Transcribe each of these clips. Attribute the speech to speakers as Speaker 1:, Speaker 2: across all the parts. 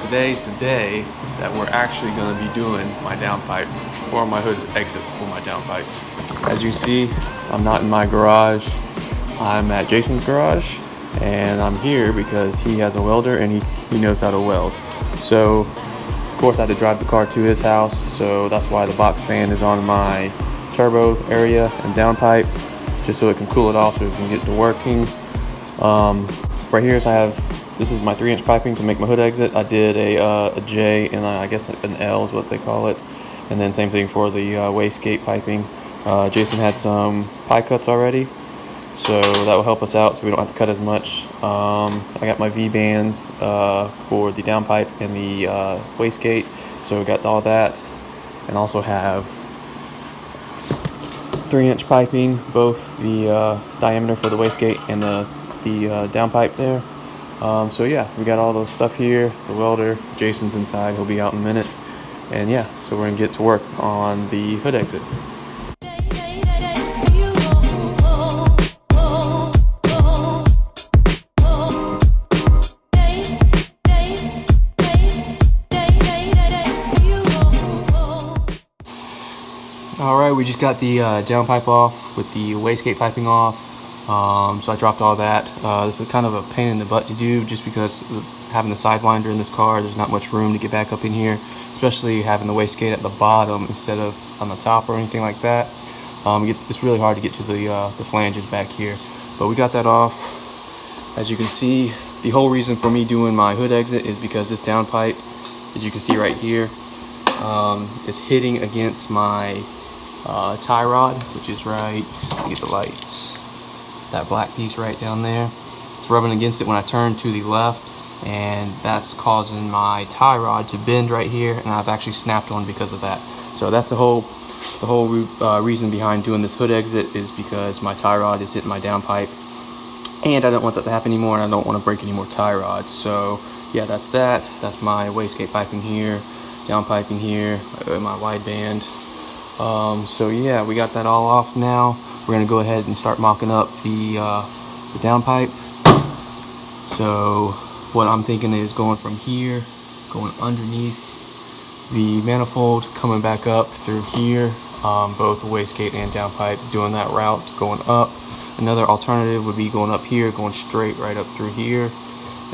Speaker 1: today's the day that we're actually going to be doing my downpipe, or my hood exit for my downpipe. As you see, I'm not in my garage. I'm at Jason's garage, and I'm here because he has a welder and he knows how to weld. So, of course, I had to drive the car to his house, so that's why the box fan is on my turbo area and downpipe, just so it can cool it off so we can get to working. Right here is this is my 3-inch piping to make my hood exit. I did a J and I guess an L is what they call it. And then same thing for the wastegate piping. Jason had some pie cuts already, so that will help us out so we don't have to cut as much. I got my V-bands for the downpipe and the wastegate, so we got all that. And also have 3-inch piping, both the diameter for the wastegate and the downpipe there. So yeah, we got all the stuff here. The welder, Jason's inside, he'll be out in a minute. And yeah, so we're gonna get to work on the hood exit. Alright, we just got the downpipe off with the wastegate piping off. So I dropped all that. This is kind of a pain in the butt to do just because having the sidewinder in this car, there's not much room to get back up in here, especially having the wastegate at the bottom instead of on the top or anything like that. It's really hard to get to the flanges back here, but we got that off. As you can see, the whole reason for me doing my hood exit is because this downpipe, as you can see right here, is hitting against my tie rod, which is right, let me get the lights. That black piece right down there, it's rubbing against it when I turn to the left, and that's causing my tie rod to bend right here, and I've actually snapped one because of that. So that's the whole reason behind doing this hood exit, is because my tie rod is hitting my downpipe, and I don't want that to happen anymore, and I don't want to break any more tie rods. So yeah, that's my wastegate piping here, down piping here, my wideband. So yeah, we got that all off now. We're gonna go ahead and start mocking up the downpipe. So what I'm thinking is going from here, going underneath the manifold, coming back up through here, both the wastegate and downpipe, doing that route, going up. Another alternative would be going up here, going straight right up through here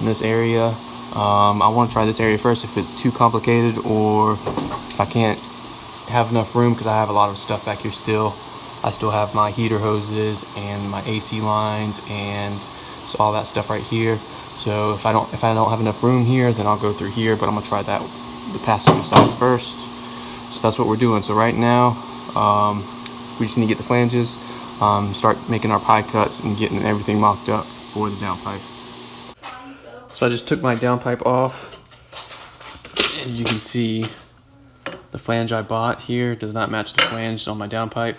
Speaker 1: in this area. I want to try this area first if it's too complicated, or if I can't have enough room, because I have a lot of stuff back here still. I still have my heater hoses and my AC lines and so all that stuff right here. So if I don't have enough room here, then I'll go through here, but I'm gonna try that the passenger side first. So that's what we're doing. So right now, we just need to get the flanges, start making our pie cuts and getting everything mocked up for the downpipe. So I just took my downpipe off, and you can see the flange I bought here does not match the flange on my downpipe.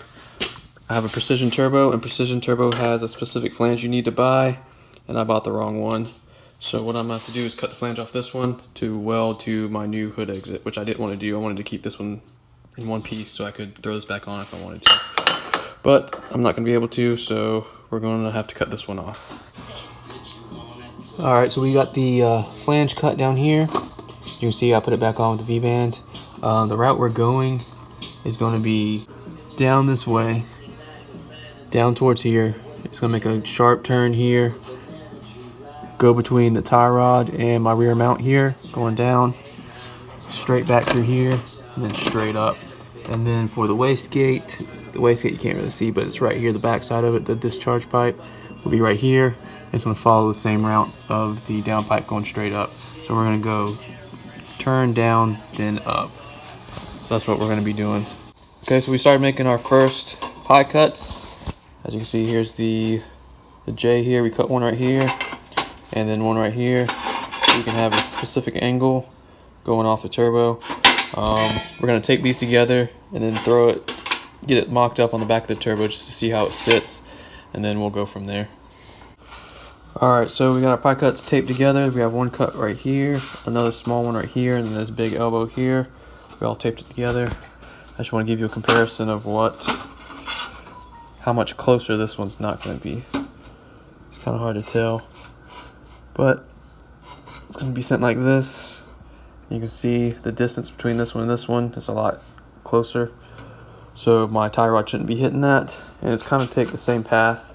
Speaker 1: I have a Precision Turbo, and Precision Turbo has a specific flange you need to buy, and I bought the wrong one. So what I'm going to have to do is cut the flange off this one to weld to my new hood exit, which I didn't want to do. I wanted to keep this one in one piece so I could throw this back on if I wanted to. But I'm not going to be able to, so we're going to have to cut this one off. Alright, so we got the flange cut down here. You can see I put it back on with the V-band. The route we're going is going to be down this way, down towards here. It's going to make a sharp turn here, go between the tie rod and my rear mount here, going down, straight back through here, and then straight up. And then for the wastegate you can't really see, but it's right here, the back side of it, the discharge pipe will be right here. It's going to follow the same route of the downpipe going straight up. So we're going to go turn down, then up. So that's what we're going to be doing. Okay, so we started making our first pie cuts. As you can see, here's the J here. We cut one right here, and then one right here. So you can have a specific angle going off the turbo. We're going to tape these together and then get it mocked up on the back of the turbo just to see how it sits, and then we'll go from there. Alright, so we got our pie cuts taped together. We have one cut right here, another small one right here, and then this big elbow here. We all taped it together. I just want to give you a comparison of how much closer this one's not going to be. It's kind of hard to tell, but it's going to be sent like this, You can see the distance between this one and this one is a lot closer. So my tie rod shouldn't be hitting that. And it's kind of take the same path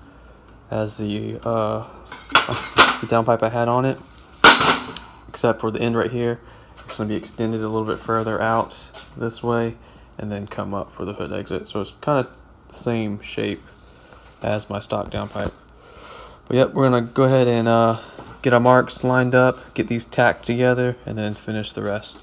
Speaker 1: as the downpipe I had on it, except for the end right here. It's going to be extended a little bit further out this way and then come up for the hood exit. So it's kind of the same shape as my stock downpipe. But yep, we're going to go ahead and get our marks lined up, get these tacked together, and then finish the rest.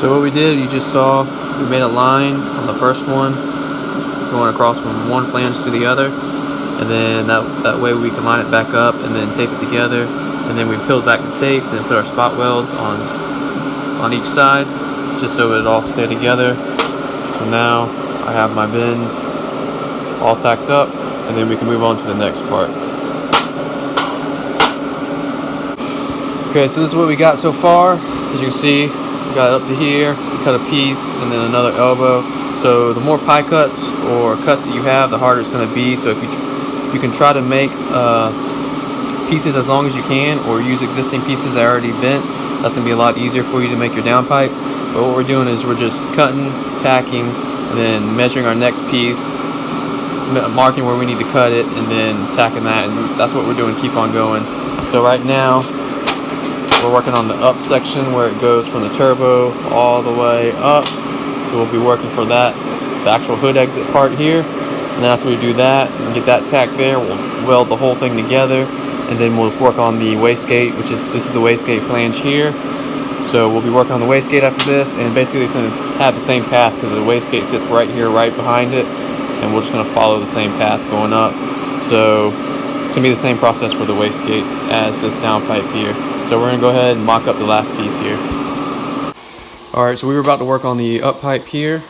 Speaker 1: So what we did, you just saw, we made a line on the first one, going across from one flange to the other, and then that way we can line it back up and then tape it together, and then we peeled back the tape and put our spot welds on each side, just so it all stay together. So now I have my bend all tacked up, and then we can move on to the next part. Okay, so this is what we got so far. As you can see, we got it up to here, we cut a piece and then another elbow. So the more pie cuts or cuts that you have, the harder it's going to be. So if you can try to make pieces as long as you can, or use existing pieces that are already bent, that's going to be a lot easier for you to make your downpipe. But what we're doing is we're just cutting, tacking, and then measuring our next piece, marking where we need to cut it, and then tacking that, and that's what we're doing, keep on going. So right now we're working on the up section where it goes from the turbo all the way up. So we'll be working for that, the actual hood exit part here. And then after we do that and get that tacked there, we'll weld the whole thing together, and then we'll work on the wastegate, this is the wastegate flange here. So we'll be working on the wastegate after this, and basically it's going to have the same path because the wastegate sits right here, right behind it, and we're just going to follow the same path going up. So it's going to be the same process for the wastegate as this downpipe here. So we're going to go ahead and mock up the last piece here. Alright, so we were about to work on the up pipe here,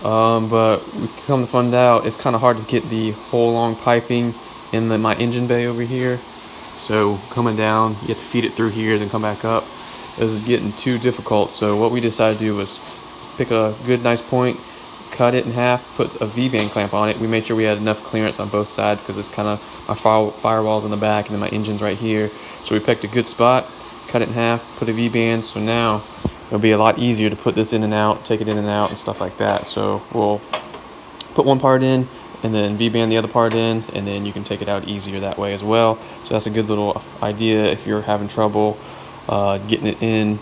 Speaker 1: but we come to find out it's kind of hard to get the whole long piping in my engine bay over here. So coming down, you have to feed it through here, then come back up. It was getting too difficult, so what we decided to do was pick a good nice point, cut it in half, put a V-band clamp on it. We made sure we had enough clearance on both sides because it's kind of my firewall's in the back and then my engine's right here. So we picked a good spot, cut it in half, put a V-band, so now it'll be a lot easier to put this in and out, take it in and out and stuff like that. So we'll put one part in and then V-band the other part in, and then you can take it out easier that way as well. So that's a good little idea if you're having trouble getting it in.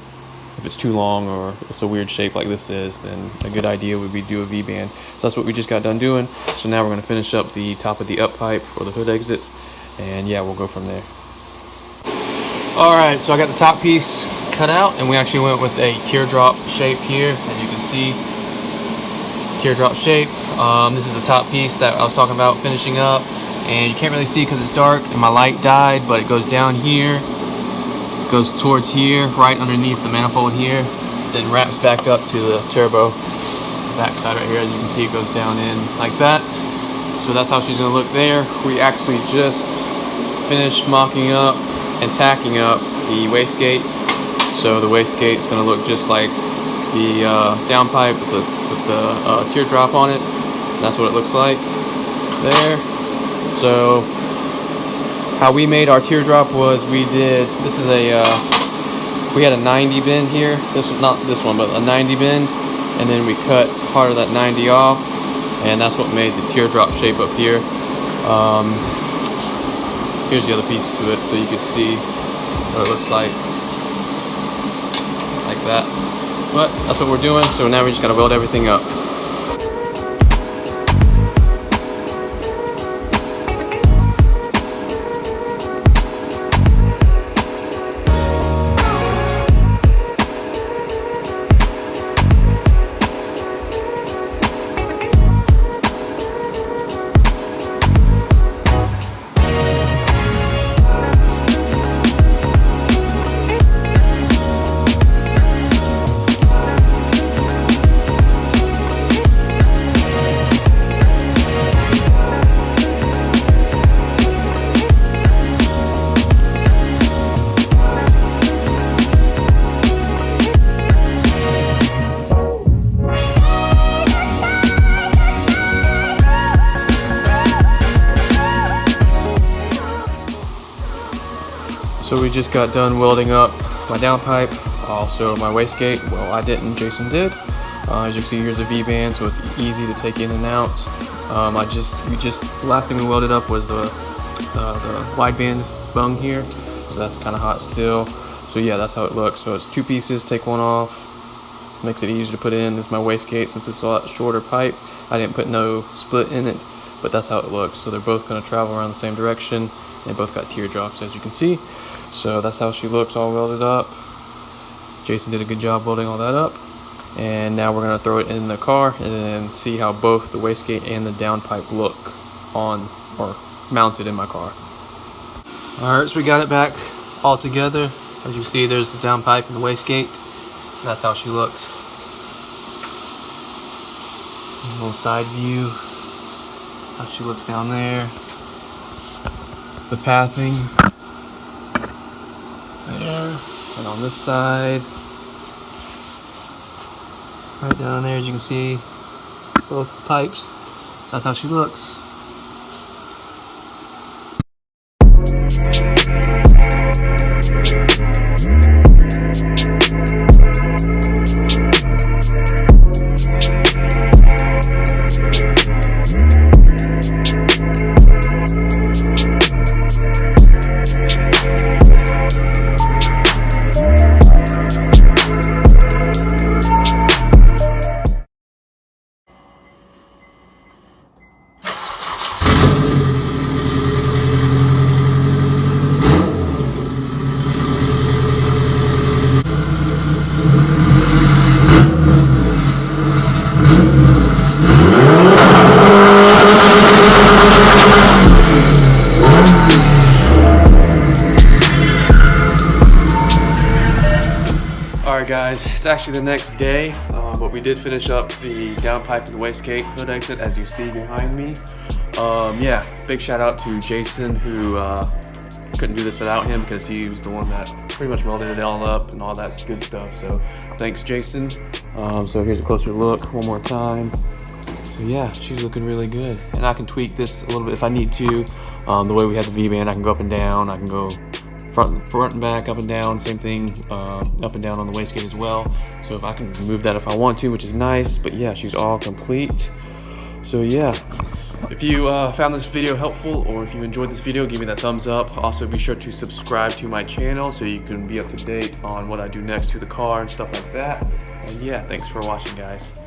Speaker 1: If it's too long or it's a weird shape like this is, then a good idea would be do a V-band. So that's what we just got done doing. So now we're going to finish up the top of the up pipe for the hood exit, and yeah, we'll go from there. Alright, so I got the top piece cut out, and we actually went with a teardrop shape here. As you can see, it's teardrop shape. This is the top piece that I was talking about finishing up, and you can't really see because it's dark and my light died, but it goes down here, goes towards here, right underneath the manifold here, then wraps back up to the turbo back side right here. As you can see, it goes down in like that. So that's how she's going to look there. We actually just finished mocking up and tacking up the wastegate. So the wastegate is going to look just like the downpipe with the teardrop on it. That's what it looks like there. So how we made our teardrop was we had a 90 bend here. This was not this one, but a 90 bend, and then we cut part of that 90 off, and that's what made the teardrop shape up here. Here's the other piece to it, so you can see what it looks like that. But that's what we're doing, so now we just gotta weld everything up. just got done welding up my downpipe, also my wastegate. Well, I didn't, Jason did. As you see, here's a V-band, so it's easy to take in and out. The last thing we welded up was the wideband bung here, so that's kind of hot still. So yeah, that's how it looks. So it's two pieces, take one off, makes it easier to put in. This is my wastegate. Since it's a lot shorter pipe, I didn't put no split in it, but that's how it looks. So they're both going to travel around the same direction. They both got teardrops, as you can see. So that's how she looks, all welded up. Jason did a good job welding all that up. And now we're going to throw it in the car and then see how both the wastegate and the downpipe look on or mounted in my car. Alright, so we got it back all together. As you see, there's the downpipe and the wastegate. That's how she looks. A little side view, how she looks down there. The pathing there, and on this side, right down there, as you can see, both pipes. That's how she looks. Alright guys, it's actually the next day, but we did finish up the downpipe and the wastegate hood exit, as you see behind me. Yeah, big shout out to Jason, who couldn't do this without him because he was the one that pretty much welded it all up and all that good stuff. So thanks, Jason. So here's a closer look one more time. So yeah, she's looking really good, and I can tweak this a little bit if I need to. The way we had the V-band, I can go up and down. I can go front and back, up and down, same thing, up and down on the wastegate as well. So if I can move that if I want to, which is nice. But yeah, she's all complete. So yeah, if you found this video helpful, or if you enjoyed this video, give me that thumbs up. Also be sure to subscribe to my channel so you can be up to date on what I do next to the car and stuff like that. And yeah, thanks for watching, guys.